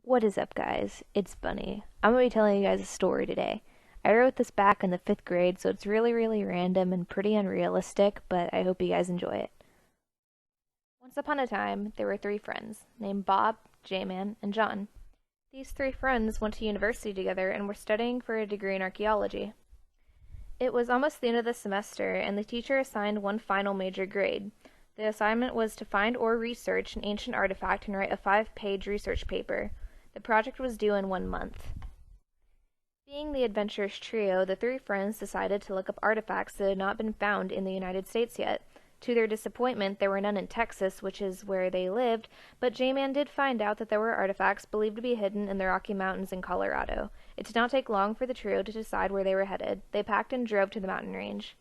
What is up, guys? It's Bunny. I'm going to be telling you guys a story today. I wrote this back in the 5th grade, so it's really random and pretty unrealistic, but I hope you guys enjoy it. Once upon a time, there were three friends named Bob, J-Man, and John. These three friends went to university together and were studying for a degree in archaeology. It was almost the end of the semester, and the teacher assigned one final major grade. The assignment was to find or research an ancient artifact and write a 5-page research paper. The project was due in 1 month. Being the adventurous trio, the three friends decided to look up artifacts that had not been found in the United States yet. To their disappointment, there were none in Texas, which is where they lived, but J-Man did find out that there were artifacts believed to be hidden in the Rocky Mountains in Colorado. It did not take long for the trio to decide where they were headed. They packed and drove to the mountain range.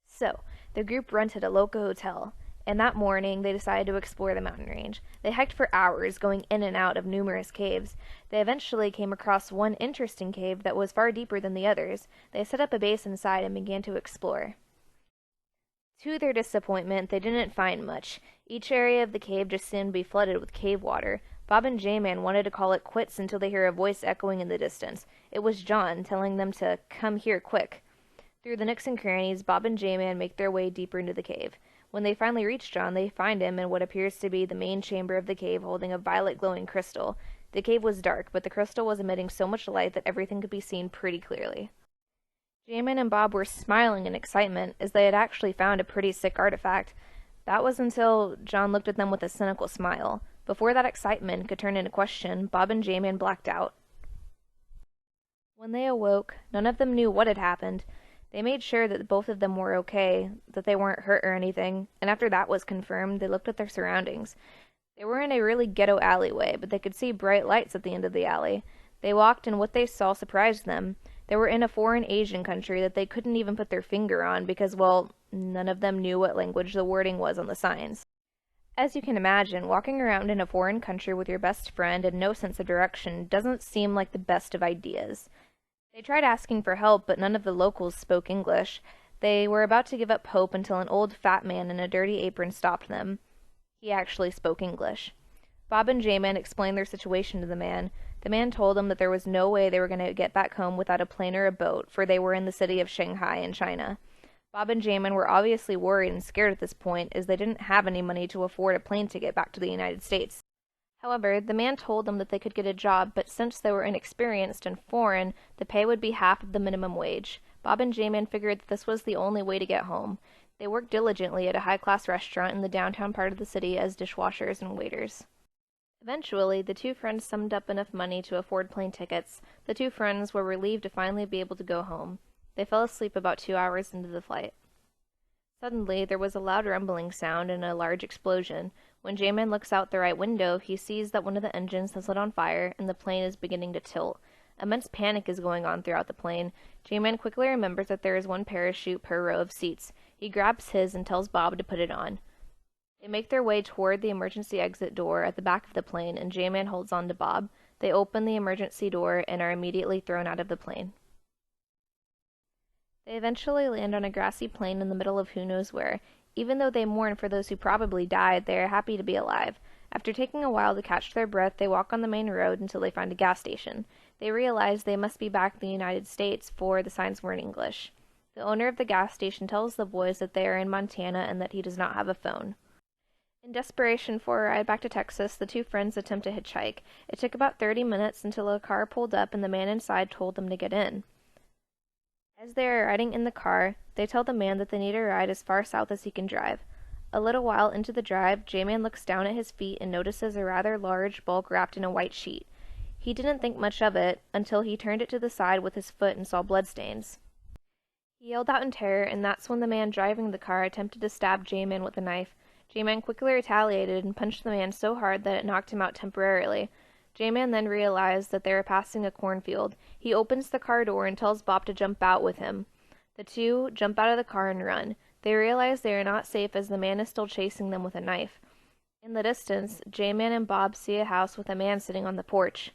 So, the group rented a local hotel, and that morning they decided to explore the mountain range. They hiked for hours, going in and out of numerous caves. They eventually came across one interesting cave that was far deeper than the others. They set up a base inside and began to explore. To their disappointment, they didn't find much. Each area of the cave just seemed to be flooded with cave water. Bob and J-Man wanted to call it quits until they heard a voice echoing in the distance. It was John, telling them to come here quick. Through the nooks and crannies, Bob and J-Man make their way deeper into the cave. When they finally reach John, they find him in what appears to be the main chamber of the cave, holding a violet glowing crystal. The cave was dark, but the crystal was emitting so much light that everything could be seen pretty clearly. J-Man and Bob were smiling in excitement, as they had actually found a pretty sick artifact. That was until John looked at them with a cynical smile. Before that excitement could turn into question, Bob and J-Man blacked out. When they awoke, none of them knew what had happened. They made sure that both of them were okay, that they weren't hurt or anything, and after that was confirmed, they looked at their surroundings. They were in a really ghetto alleyway, but they could see bright lights at the end of the alley. They walked, and what they saw surprised them. They were in a foreign Asian country that they couldn't even put their finger on because, well, none of them knew what language the wording was on the signs. As you can imagine, walking around in a foreign country with your best friend and no sense of direction doesn't seem like the best of ideas. They tried asking for help, but none of the locals spoke English. They were about to give up hope until an old fat man in a dirty apron stopped them. He actually spoke English. Bob and J-Man explained their situation to the man. The man told them that there was no way they were going to get back home without a plane or a boat, for they were in the city of Shanghai in China. Bob and J-Man were obviously worried and scared at this point, as they didn't have any money to afford a plane ticket back to the United States. However, the man told them that they could get a job, but since they were inexperienced and foreign, the pay would be half of the minimum wage. Bob and J-Man figured that this was the only way to get home. They worked diligently at a high-class restaurant in the downtown part of the city as dishwashers and waiters. Eventually, the two friends summed up enough money to afford plane tickets. The two friends were relieved to finally be able to go home. They fell asleep about 2 hours into the flight. Suddenly, there was a loud rumbling sound and a large explosion. When J-Man looks out the right window, he sees that one of the engines has lit on fire and the plane is beginning to tilt. Immense panic is going on throughout the plane. J-Man quickly remembers that there is one parachute per row of seats. He grabs his and tells Bob to put it on. They make their way toward the emergency exit door at the back of the plane, and J-Man holds on to Bob. They open the emergency door and are immediately thrown out of the plane. They eventually land on a grassy plain in the middle of who knows where. Even though they mourn for those who probably died, they are happy to be alive. After taking a while to catch their breath, they walk on the main road until they find a gas station. They realize they must be back in the United States, for the signs were in English. The owner of the gas station tells the boys that they are in Montana and that he does not have a phone. In desperation for a ride back to Texas, the two friends attempt to hitchhike. It took about 30 minutes until a car pulled up and the man inside told them to get in. As they are riding in the car, they tell the man that they need a ride as far south as he can drive. A little while into the drive, J-Man looks down at his feet and notices a rather large bulk wrapped in a white sheet. He didn't think much of it until he turned it to the side with his foot and saw bloodstains. He yelled out in terror, and that's when the man driving the car attempted to stab J-Man with a knife. J-Man quickly retaliated and punched the man so hard that it knocked him out temporarily. J-Man then realized that they were passing a cornfield. He opens the car door and tells Bob to jump out with him. The two jump out of the car and run. They realize they are not safe as the man is still chasing them with a knife. In the distance, J-Man and Bob see a house with a man sitting on the porch.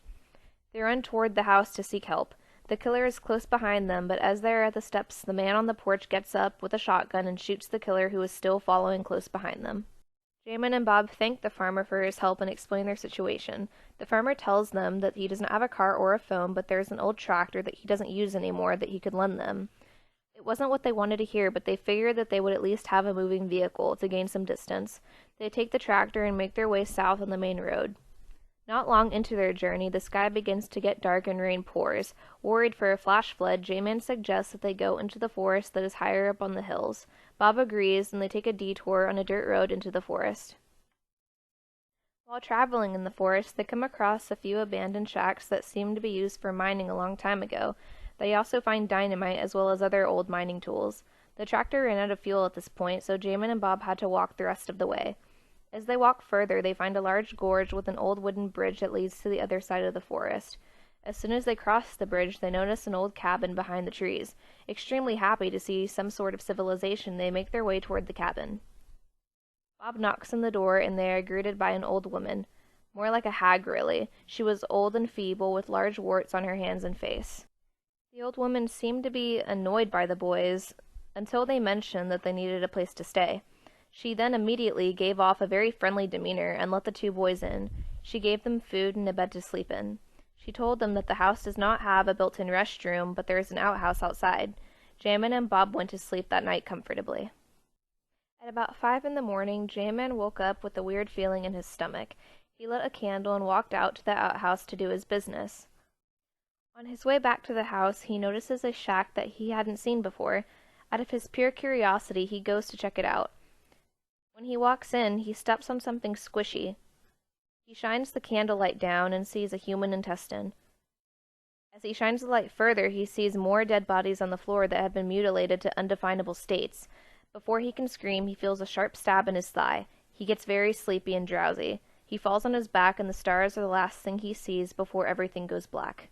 They run toward the house to seek help. The killer is close behind them, but as they are at the steps, the man on the porch gets up with a shotgun and shoots the killer, who is still following close behind them. Jamin and Bob thank the farmer for his help and explain their situation. The farmer tells them that he doesn't have a car or a phone, but there's an old tractor that he doesn't use anymore that he could lend them. It wasn't what they wanted to hear, but they figured that they would at least have a moving vehicle to gain some distance. They take the tractor and make their way south on the main road. Not long into their journey, the sky begins to get dark and rain pours. Worried for a flash flood, J-Man suggests that they go into the forest that is higher up on the hills. Bob agrees, and they take a detour on a dirt road into the forest. While traveling in the forest, they come across a few abandoned shacks that seem to be used for mining a long time ago. They also find dynamite as well as other old mining tools. The tractor ran out of fuel at this point, so Jamin and Bob had to walk the rest of the way. As they walk further, they find a large gorge with an old wooden bridge that leads to the other side of the forest. As soon as they cross the bridge, they notice an old cabin behind the trees. Extremely happy to see some sort of civilization, they make their way toward the cabin. Bob knocks on the door, and they are greeted by an old woman. More like a hag, really. She was old and feeble, with large warts on her hands and face. The old woman seemed to be annoyed by the boys, until they mentioned that they needed a place to stay. She then immediately gave off a very friendly demeanor and let the two boys in. She gave them food and a bed to sleep in. She told them that the house does not have a built-in restroom, but there is an outhouse outside. Jamin and Bob went to sleep that night comfortably. At about 5 in the morning, J-Man woke up with a weird feeling in his stomach. He lit a candle and walked out to the outhouse to do his business. On his way back to the house, he notices a shack that he hadn't seen before. Out of his pure curiosity, he goes to check it out. When he walks in, he steps on something squishy. He shines the candlelight down and sees a human intestine. As he shines the light further, he sees more dead bodies on the floor that have been mutilated to undefinable states. Before he can scream, he feels a sharp stab in his thigh. He gets very sleepy and drowsy. He falls on his back, and the stars are the last thing he sees before everything goes black.